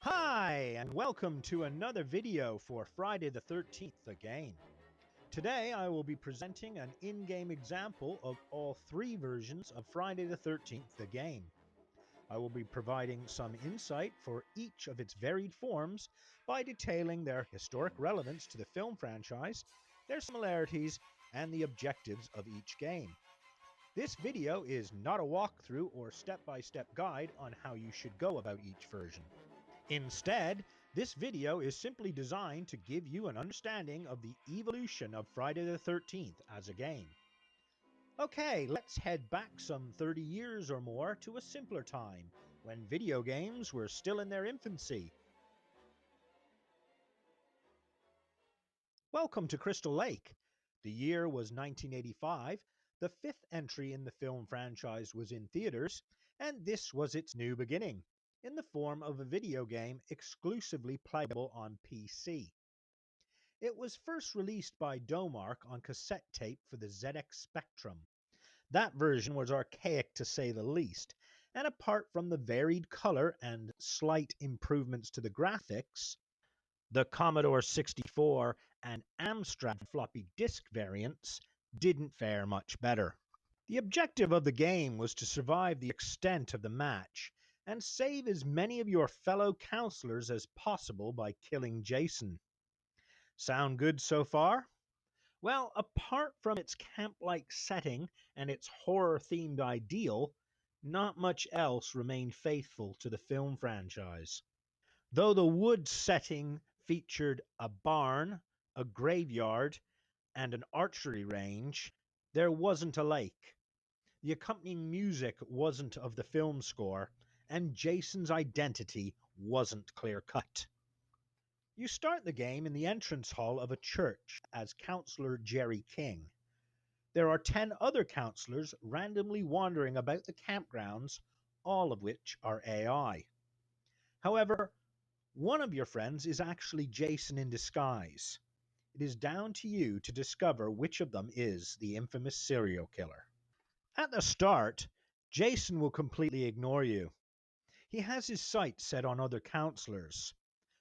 Hi, and welcome to another video for Friday the 13th, the game. Today I will be presenting an in-game example of all three versions of Friday the 13th, the game. I will be providing some insight for each of its varied forms by detailing their historic relevance to the film franchise, their similarities, and the objectives of each game. This video is not a walkthrough or step-by-step guide on how you should go about each version. Instead, this video is simply designed to give you an understanding of the evolution of Friday the 13th as a game. Okay, let's head back some 30 years or more to a simpler time, when video games were still in their infancy. Welcome to Crystal Lake. The year was 1985, the fifth entry in the film franchise was in theaters, and this was its new beginning, in the form of a video game exclusively playable on PC. It was first released by Domark on cassette tape for the ZX Spectrum. That version was archaic to say the least, and apart from the varied color and slight improvements to the graphics, the Commodore 64 and Amstrad floppy disk variants didn't fare much better. The objective of the game was to survive the extent of the match and save as many of your fellow counselors as possible by killing Jason. Sound good so far? Well, apart from its camp-like setting and its horror-themed ideal, not much else remained faithful to the film franchise. Though the wood setting featured a barn, a graveyard, and an archery range, there wasn't a lake. The accompanying music wasn't of the film score, and Jason's identity wasn't clear-cut. You start the game in the entrance hall of a church as Counselor Jerry King. There are 10 other counselors randomly wandering about the campgrounds, all of which are AI. However, one of your friends is actually Jason in disguise. It is down to you to discover which of them is the infamous serial killer. At the start, Jason will completely ignore you. He has his sights set on other counselors.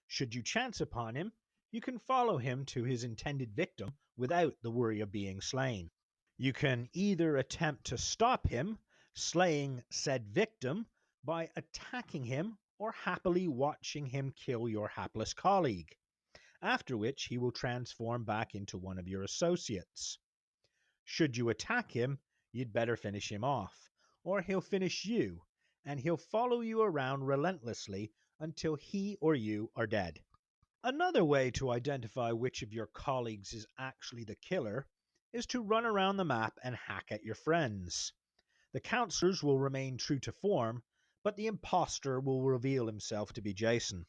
Should you chance upon him, you can follow him to his intended victim without the worry of being slain. You can either attempt to stop him, slaying said victim, by attacking him or happily watching him kill your hapless colleague, after which he will transform back into one of your associates. Should you attack him, you'd better finish him off, or he'll finish you, and he'll follow you around relentlessly until he or you are dead. Another way to identify which of your colleagues is actually the killer is to run around the map and hack at your friends. The counselors will remain true to form, but the imposter will reveal himself to be Jason.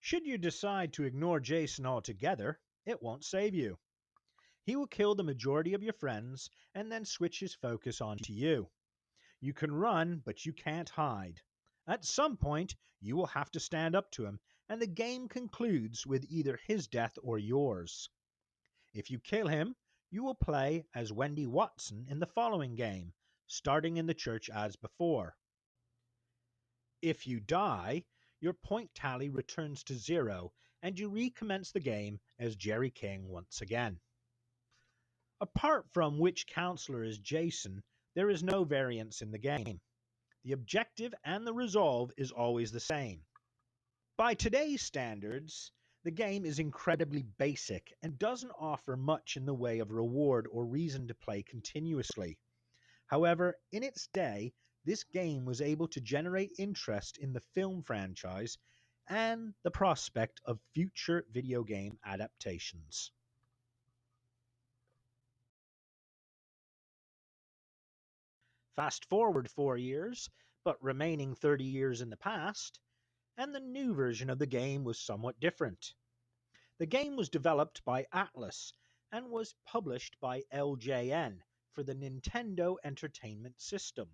Should you decide to ignore Jason altogether, it won't save you. He will kill the majority of your friends and then switch his focus onto you. You can run, but you can't hide. At some point, you will have to stand up to him, and the game concludes with either his death or yours. If you kill him, you will play as Wendy Watson in the following game, starting in the church as before. If you die, your point tally returns to 0, and you recommence the game as Jerry King once again. Apart from which counselor is Jason, there is no variance in the game. The objective and the resolve is always the same. By today's standards, the game is incredibly basic and doesn't offer much in the way of reward or reason to play continuously. However, in its day, this game was able to generate interest in the film franchise and the prospect of future video game adaptations. Fast forward 4 years, but remaining 30 years in the past, and the new version of the game was somewhat different. The game was developed by Atlas and was published by LJN for the Nintendo Entertainment System.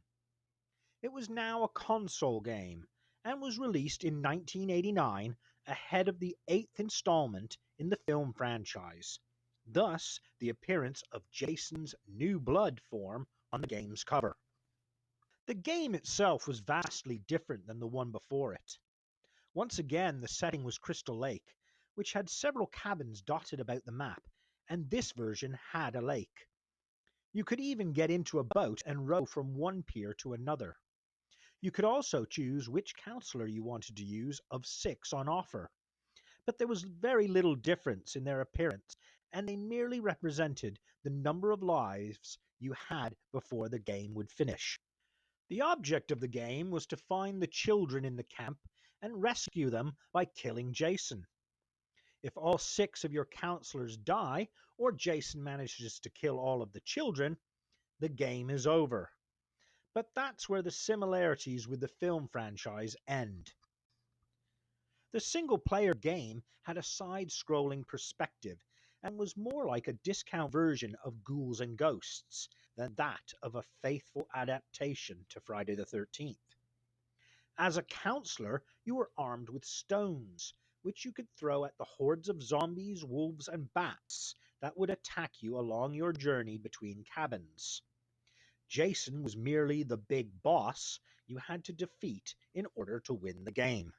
It was now a console game and was released in 1989 ahead of the 8th installment in the film franchise, thus the appearance of Jason's New Blood form on the game's cover. The game itself was vastly different than the one before it. Once again, the setting was Crystal Lake, which had several cabins dotted about the map, and this version had a lake. You could even get into a boat and row from one pier to another. You could also choose which counselor you wanted to use of 6 on offer, but there was very little difference in their appearance, and they merely represented the number of lives you had before the game would finish. The object of the game was to find the children in the camp and rescue them by killing Jason. If all 6 of your counselors die, or Jason manages to kill all of the children, the game is over. But that's where the similarities with the film franchise end. The single player game had a side scrolling perspective and was more like a discount version of Ghouls and Ghosts than that of a faithful adaptation to Friday the 13th. As a counselor, you were armed with stones, which you could throw at the hordes of zombies, wolves, and bats that would attack you along your journey between cabins. Jason was merely the big boss you had to defeat in order to win the game.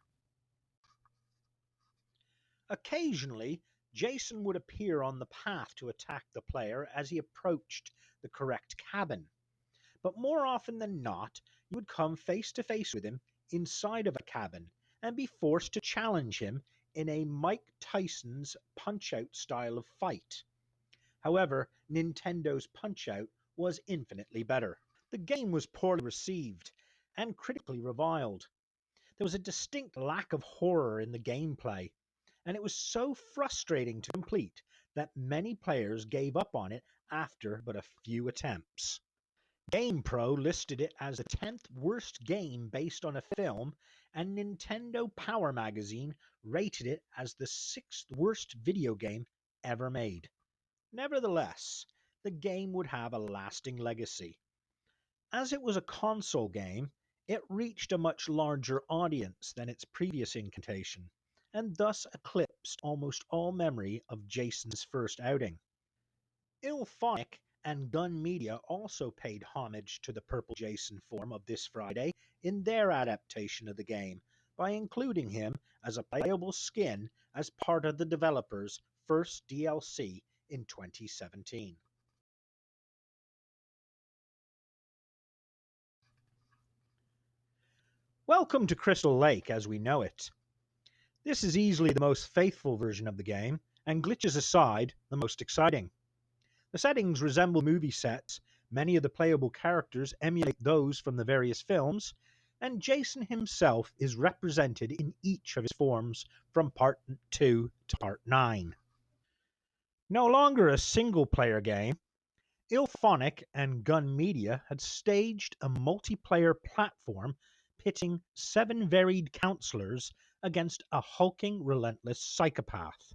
Occasionally, Jason would appear on the path to attack the player as he approached the correct cabin, but more often than not, you would come face to face with him inside of a cabin and be forced to challenge him in a Mike Tyson's Punch-Out style of fight. However, Nintendo's Punch-Out was infinitely better. The game was poorly received and critically reviled. There was a distinct lack of horror in the gameplay, and it was so frustrating to complete that many players gave up on it after but a few attempts. GamePro listed it as the 10th worst game based on a film, and Nintendo Power Magazine rated it as the 6th worst video game ever made. Nevertheless, the game would have a lasting legacy. As it was a console game, it reached a much larger audience than its previous incarnation, and thus eclipsed almost all memory of Jason's first outing. Ilphonic and Gun Media also paid homage to the Purple Jason form of this Friday in their adaptation of the game by including him as a playable skin as part of the developer's first DLC in 2017. Welcome to Crystal Lake as we know it. This is easily the most faithful version of the game, and glitches aside, the most exciting. The settings resemble movie sets, many of the playable characters emulate those from the various films, and Jason himself is represented in each of his forms from Part 2 to Part 9. No longer a single-player game, Ilphonic and Gun Media had staged a multiplayer platform pitting 7 varied counselors against a hulking, relentless psychopath.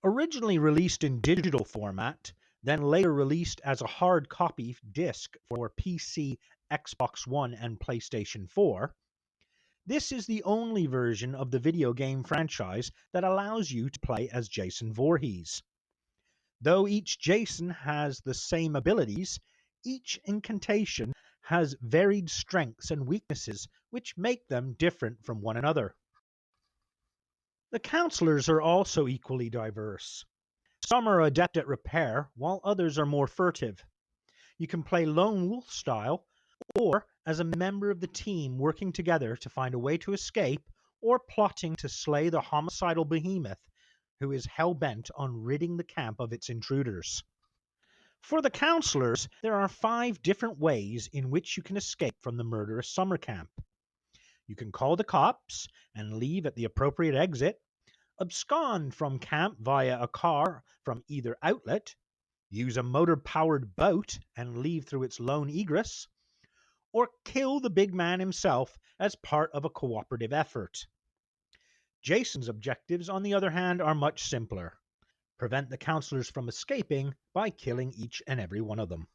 Originally released in digital format, then later released as a hard copy disc for PC, Xbox One, and PlayStation 4, this is the only version of the video game franchise that allows you to play as Jason Voorhees. Though each Jason has the same abilities, each incantation has varied strengths and weaknesses which make them different from one another. The counselors are also equally diverse. Some are adept at repair, while others are more furtive. You can play lone wolf style, or as a member of the team working together to find a way to escape, or plotting to slay the homicidal behemoth who is hell-bent on ridding the camp of its intruders. For the counselors, there are 5 different ways in which you can escape from the murderous summer camp. You can call the cops and leave at the appropriate exit, abscond from camp via a car from either outlet, use a motor-powered boat and leave through its lone egress, or kill the big man himself as part of a cooperative effort. Jason's objectives, on the other hand, are much simpler. Prevent the counselors from escaping by killing each and every one of them.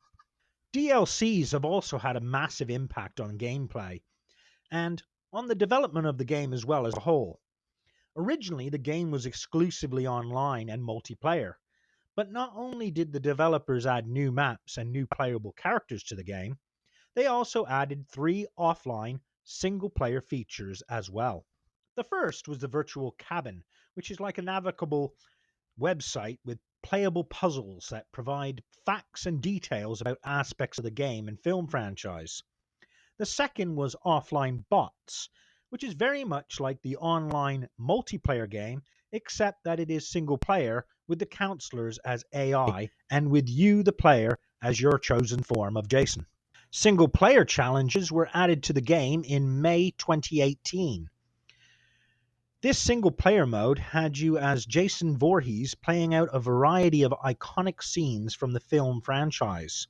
DLCs have also had a massive impact on gameplay, and on the development of the game as well as a whole. Originally, the game was exclusively online and multiplayer, but not only did the developers add new maps and new playable characters to the game, they also added 3 offline single-player features as well. The first was the Virtual Cabin, which is like a navigable website with playable puzzles that provide facts and details about aspects of the game and film franchise. The second was Offline Bots, which is very much like the online multiplayer game, except that it is single player with the counselors as AI and with you, the player, as your chosen form of Jason. Single player challenges were added to the game in May 2018. This single player mode had you as Jason Voorhees playing out a variety of iconic scenes from the film franchise.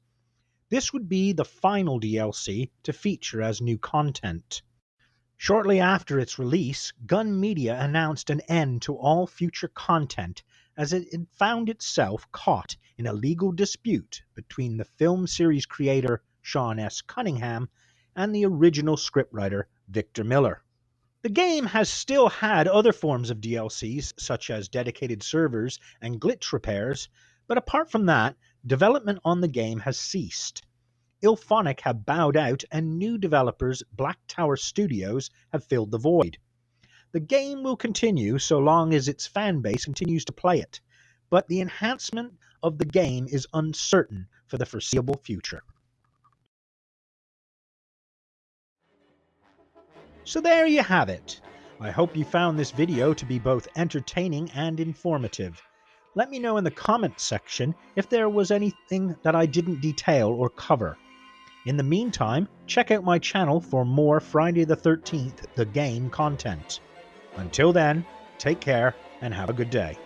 This would be the final DLC to feature as new content. Shortly after its release, Gun Media announced an end to all future content as it had found itself caught in a legal dispute between the film series creator Sean S. Cunningham and the original scriptwriter Victor Miller. The game has still had other forms of DLCs, such as dedicated servers and glitch repairs, but apart from that, development on the game has ceased. Ilphonic have bowed out, and new developers Black Tower Studios have filled the void. The game will continue so long as its fan base continues to play it, but the enhancement of the game is uncertain for the foreseeable future. So there you have it. I hope you found this video to be both entertaining and informative. Let me know in the comments section if there was anything that I didn't detail or cover. In the meantime, check out my channel for more Friday the 13th The Game content. Until then, take care and have a good day.